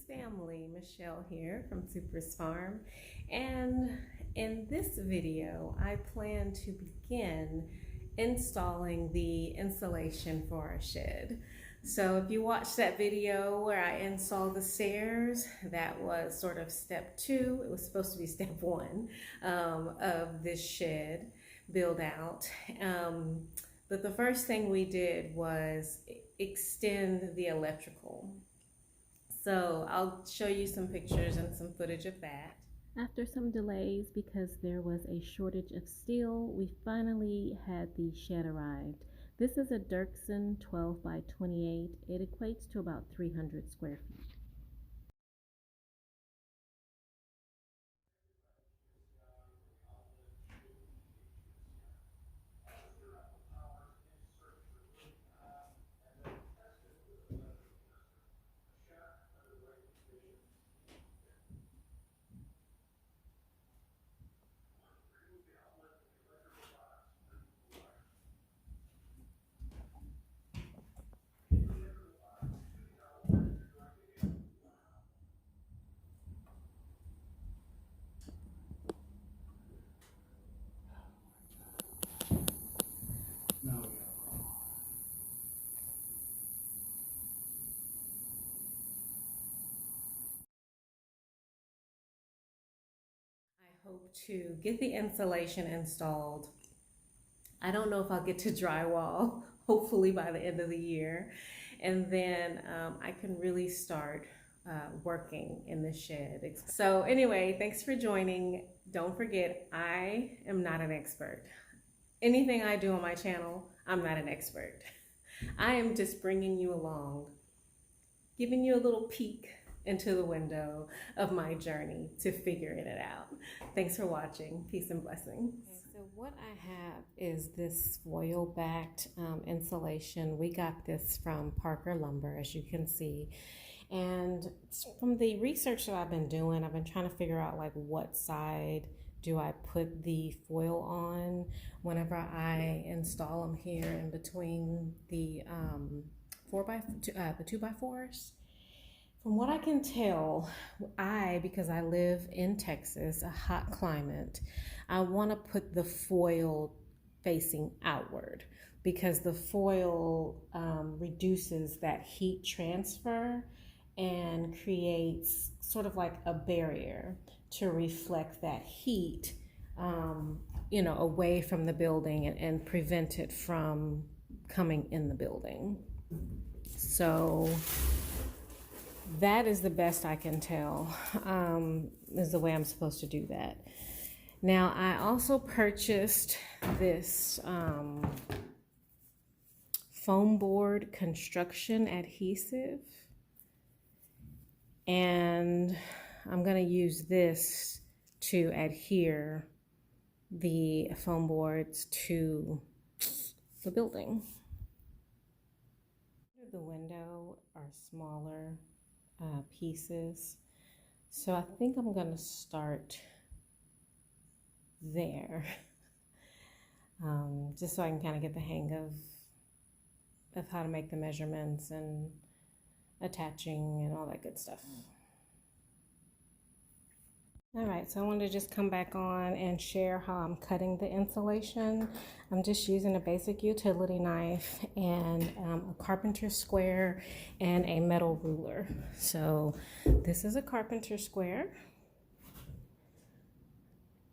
family, Michelle here from Supersfarm, and in this video I plan to begin installing the insulation for our shed. So if you watched that video where I installed the stairs, that was sort of step 2. It was supposed to be step 1 of this shed build out. But the first thing we did was extend the electrical. So I'll show you some pictures and some footage of that. After some delays because there was a shortage of steel, we finally had the shed arrived. This is a Dirksen 12 by 28. It equates to about 300 square feet. I hope to get the insulation installed. I don't know if I'll get to drywall, hopefully by the end of the year. And then I can really start working in the shed. So anyway, thanks for joining. Don't forget, I am not an expert. Anything I do on my channel, I'm not an expert. I am just bringing you along, giving you a little peek into the window of my journey to figuring it out. Thanks for watching. Peace and blessings. Okay, so what I have is this foil-backed insulation. We got this from Parker Lumber, as you can see. And from the research that I've been doing, I've been trying to figure out like what side do I put the foil on whenever I install them here in between the 2x4s. From what I can tell, because I live in Texas, a hot climate, I want to put the foil facing outward because the foil reduces that heat transfer and creates sort of like a barrier to reflect that heat, away from the building and prevent it from coming in the building. So that is the best I can tell, is the way I'm supposed to do that. Now, I also purchased this foam board construction adhesive, and I'm going to use this to adhere the foam boards to the building. The window are smaller pieces, so I think I'm going to start there, just so I can kind of get the hang of how to make the measurements and attaching and all that good stuff. All right, so I wanted to just come back on and share how I'm cutting the insulation. I'm just using a basic utility knife and a carpenter square and a metal ruler. So this is a carpenter square,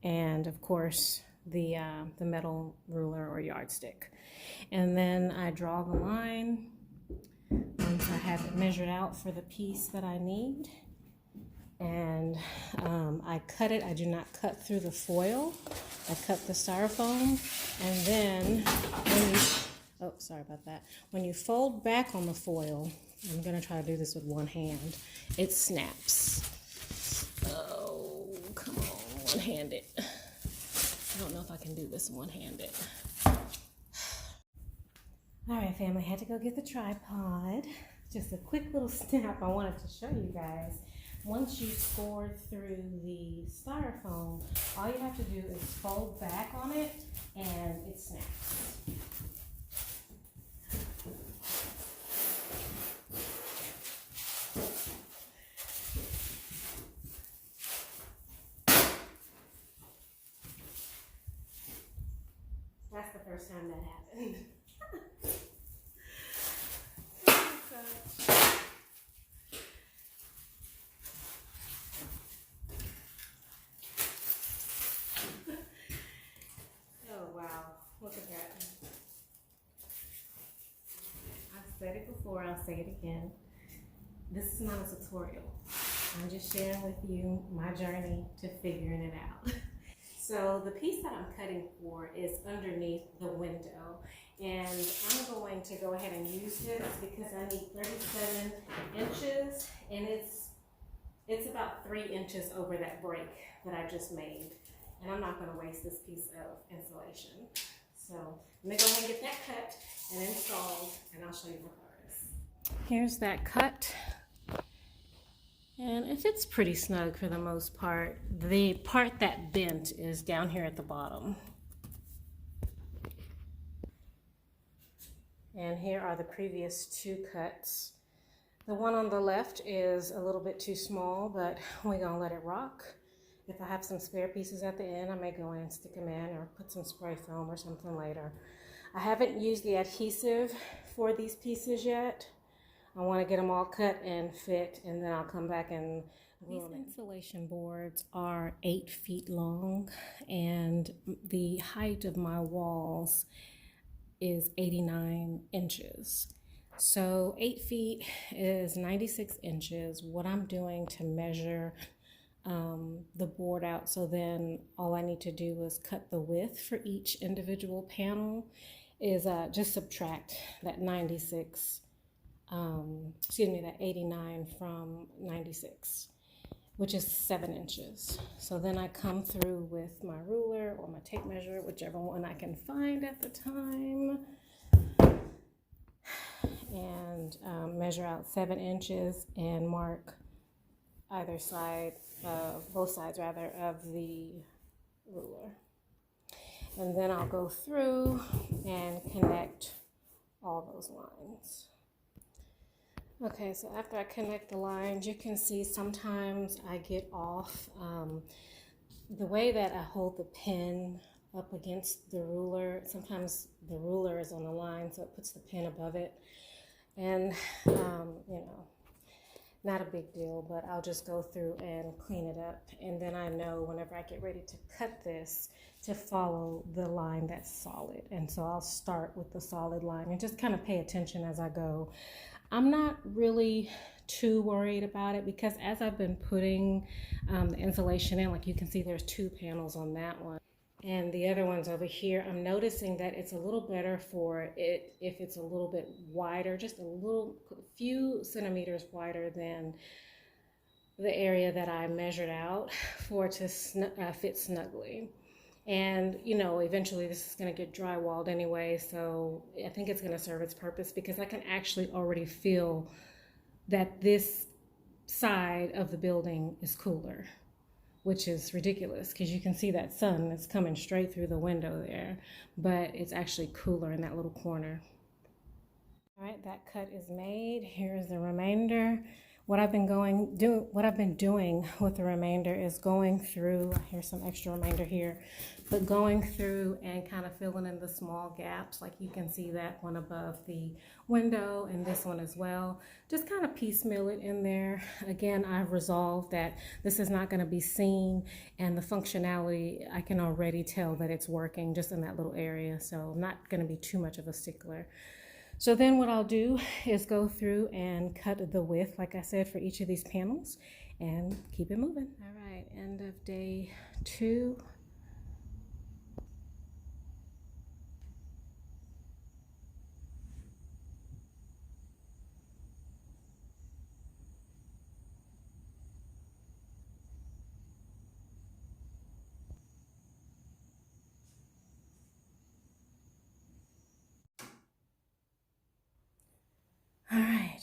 and of course the metal ruler or yardstick. And then I draw the line once I have it measured out for the piece that I need. And I cut it. I do not cut through the foil. I cut the styrofoam, and then when you fold back on the foil, I'm gonna try to do this with one hand, it snaps. Oh, come on, one-handed. I don't know if I can do this one-handed. All right, family, had to go get the tripod. Just a quick little snap I wanted to show you guys. Once you score through the styrofoam, all you have to do is fold back on it and it snaps. first time that happened. Oh wow, look at that. I've said it before, I'll say it again. This is not a tutorial. I'm just sharing with you my journey to figuring it out. So the piece that I'm cutting for is underneath the window. And I'm going to go ahead and use this because I need 37 inches and it's about 3 inches over that break that I just made. And I'm not gonna waste this piece of insulation. So I'm gonna go ahead and get that cut and installed and I'll show you my progress. Here's that cut. And it fits pretty snug for the most part. The part that bent is down here at the bottom. And here are the previous 2 cuts. The one on the left is a little bit too small, but we're gonna let it rock. If I have some spare pieces at the end, I may go in and stick them in or put some spray foam or something later. I haven't used the adhesive for these pieces yet. I want to get them all cut and fit, and then I'll come back and glue them. These insulation boards are 8 feet long, and the height of my walls is 89 inches. So 8 feet is 96 inches. What I'm doing to measure the board out, so then all I need to do is cut the width for each individual panel, is just subtract that 89 from 96, which is 7 inches. So then I come through with my ruler or my tape measure, whichever one I can find at the time, and measure out 7 inches and mark either side, both sides rather, of the ruler. And then I'll go through and connect all those lines. Okay, so after I connect the lines, you can see sometimes I get off. The way that I hold the pen up against the ruler, sometimes the ruler is on the line, so it puts the pen above it. And, you know, not a big deal, but I'll just go through and clean it up. And then I know whenever I get ready to cut this to follow the line that's solid. And so I'll start with the solid line and just kind of pay attention as I go. I'm not really too worried about it because as I've been putting the insulation in, like you can see there's 2 panels on that one. And the other ones over here, I'm noticing that it's a little better for it if it's a little bit wider, just a few centimeters wider than the area that I measured out for it to fit snugly. And, you know, eventually this is going to get drywalled anyway, so I think it's going to serve its purpose because I can actually already feel that this side of the building is cooler, which is ridiculous because you can see that sun is coming straight through the window there, but it's actually cooler in that little corner. All right, that cut is made. Here's the remainder. What I've been doing with the remainder is going through, here's some extra remainder here, but going through and kind of filling in the small gaps, like you can see that one above the window and this one as well. Just kind of piecemeal it in there. Again, I've resolved that this is not going to be seen, and the functionality, I can already tell that it's working just in that little area, so I'm not going to be too much of a stickler. So then what I'll do is go through and cut the width, like I said, for each of these panels and keep it moving. All right, end of day 2. All right,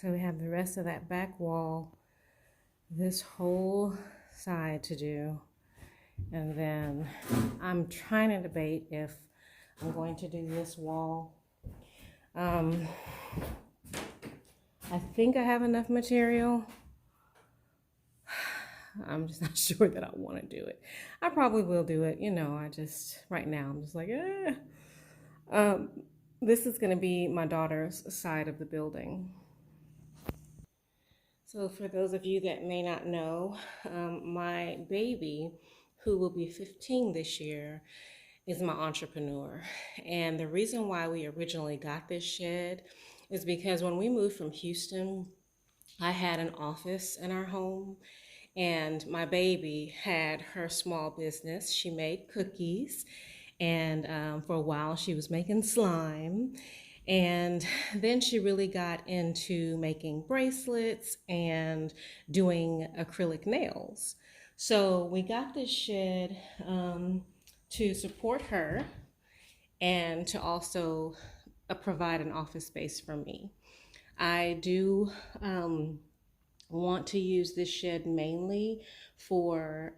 so we have the rest of that back wall, this whole side to do, and then I'm trying to debate if I'm going to do this wall. I think I have enough material. I'm just not sure that I want to do it. I probably will do it, you know, right now I'm just like, This is going to be my daughter's side of the building. So for those of you that may not know, my baby, who will be 15 this year, is my entrepreneur. And the reason why we originally got this shed is because when we moved from Houston, I had an office in our home, and my baby had her small business. She made cookies, and for a while she was making slime. And then she really got into making bracelets and doing acrylic nails. So we got this shed to support her and to also provide an office space for me. I do want to use this shed mainly for,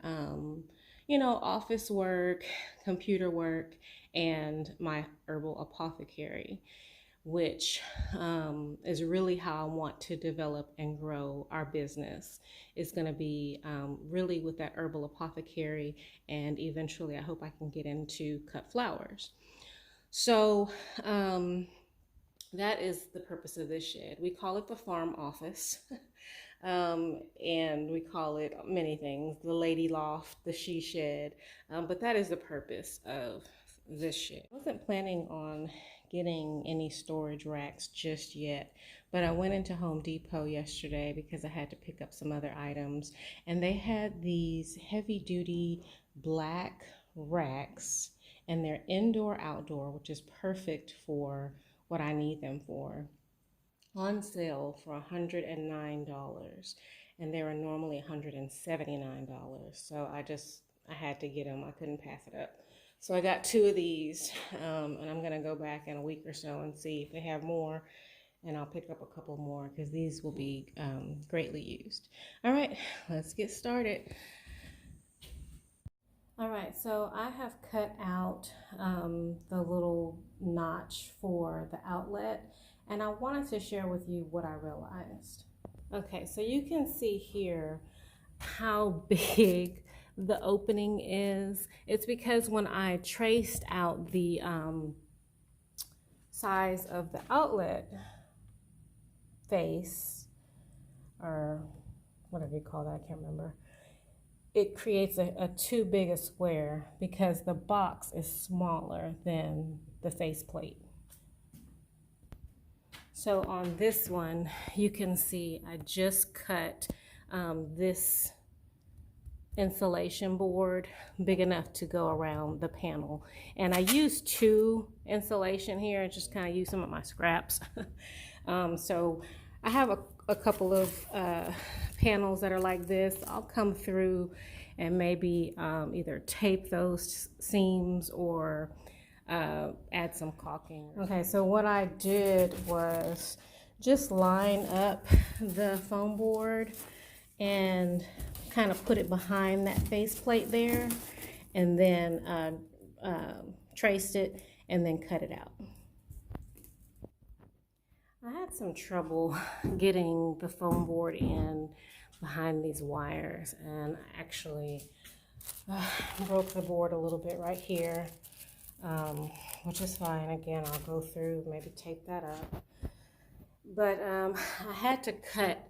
office work, computer work, and my herbal apothecary, which is really how I want to develop and grow our business. It's going to be really with that herbal apothecary, and eventually I hope I can get into cut flowers. So that is the purpose of this shed. We call it the farm office. And we call it many things, the lady loft, the she shed, but that is the purpose of this shed. I wasn't planning on getting any storage racks just yet, but I went into Home Depot yesterday because I had to pick up some other items, and they had these heavy duty black racks, and they're indoor outdoor, which is perfect for what I need them for, on sale for $109, and they were normally $179. So I had to get them. I couldn't pass it up. So I got 2 of these, and I'm gonna go back in a week or so and see if they have more, and I'll pick up a couple more because these will be greatly used. All right, let's get started. All right, so I have cut out the little notch for the outlet, and I wanted to share with you what I realized. Okay, so you can see here how big the opening is. It's because when I traced out the size of the outlet face, or whatever you call that, I can't remember, it creates a too big a square because the box is smaller than the faceplate. So on this one, you can see I just cut this insulation board big enough to go around the panel. And I used 2 insulation here and just kind of use some of my scraps. So I have a couple of panels that are like this. I'll come through and maybe either tape those seams or add some caulking. Okay, so what I did was just line up the foam board and kind of put it behind that faceplate there, and then traced it and then cut it out. I had some trouble getting the foam board in behind these wires, and I actually broke the board a little bit right here, which is fine. Again, I'll go through, maybe tape that up. But I had to cut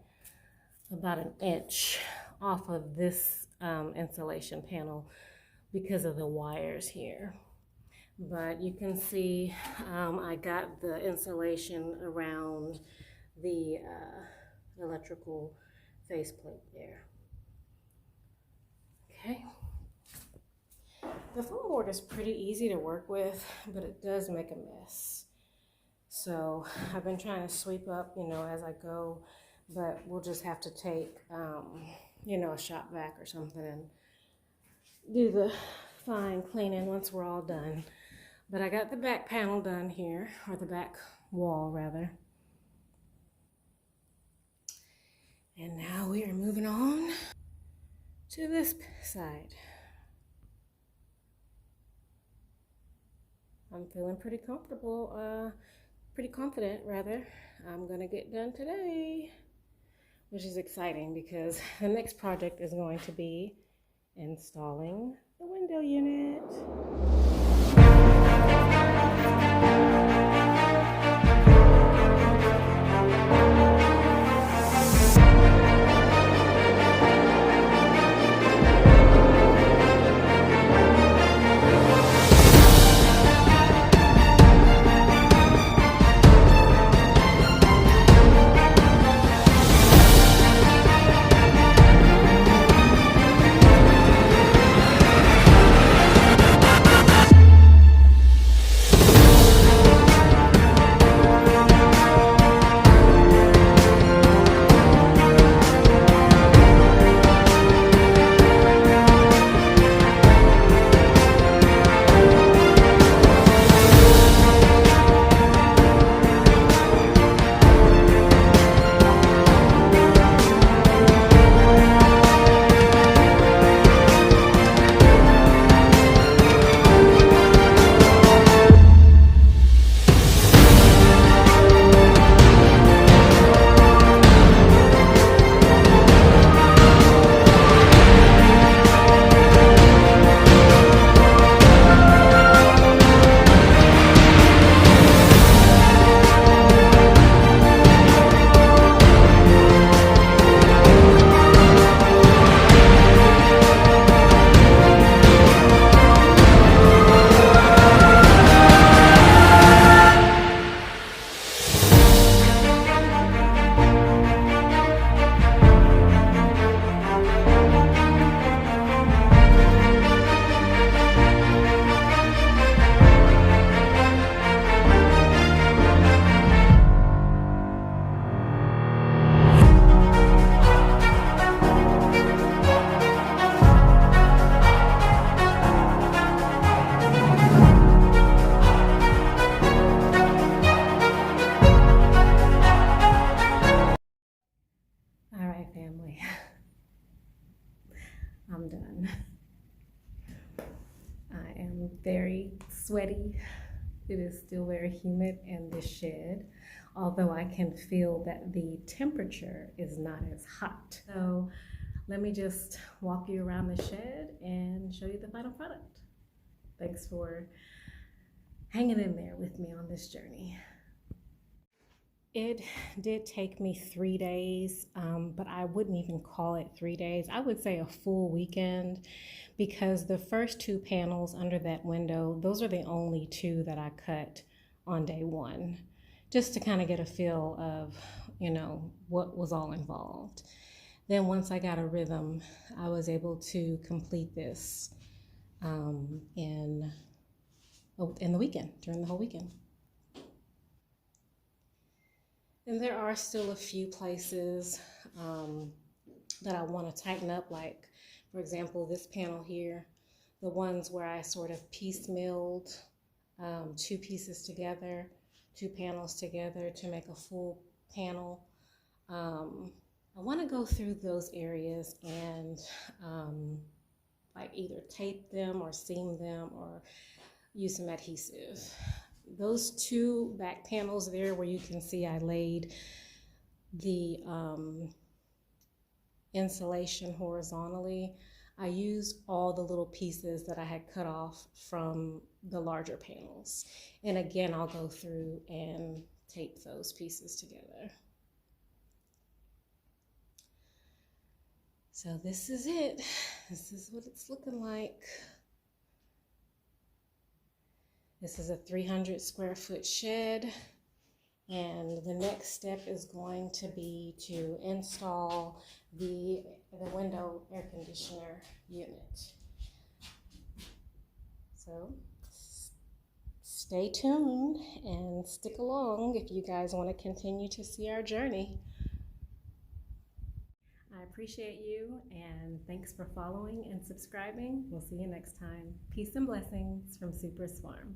about 1 inch off of this insulation panel because of the wires here. But you can see I got the insulation around the electrical faceplate there. Okay. The foam board is pretty easy to work with, but it does make a mess. So I've been trying to sweep up, as I go, but we'll just have to take, a shop vac or something and do the fine cleaning once we're all done. But I got the back panel done here, or the back wall rather. And now we are moving on to this side. I'm feeling pretty comfortable, pretty confident rather. I'm gonna get done today, which is exciting because the next project is going to be installing the window unit. All right, family. I'm done. I am very sweaty. It is still very humid in this shed, although I can feel that the temperature is not as hot. So let me just walk you around the shed and show you the final product. Thanks for hanging in there with me on this journey. It did take me 3 days, but I wouldn't even call it 3 days. I would say a full weekend, because the first 2 panels under that window, those are the only 2 that I cut on day 1, just to kind of get a feel of, what was all involved. Then once I got a rhythm, I was able to complete this in the weekend, during the whole weekend. And there are still a few places that I want to tighten up, like, for example, this panel here, the ones where I sort of piecemealed 2 pieces together, 2 panels together to make a full panel. I want to go through those areas and like either tape them or seam them or use some adhesive. Those 2 back panels there where you can see I laid the insulation horizontally, I used all the little pieces that I had cut off from the larger panels. And again, I'll go through and tape those pieces together. So this is it. This is what it's looking like. This is a 300 square foot shed, and the next step is going to be to install the window air conditioner unit. So stay tuned and stick along if you guys want to continue to see our journey. I appreciate you, and thanks for following and subscribing. We'll see you next time. Peace and blessings from supersfarm.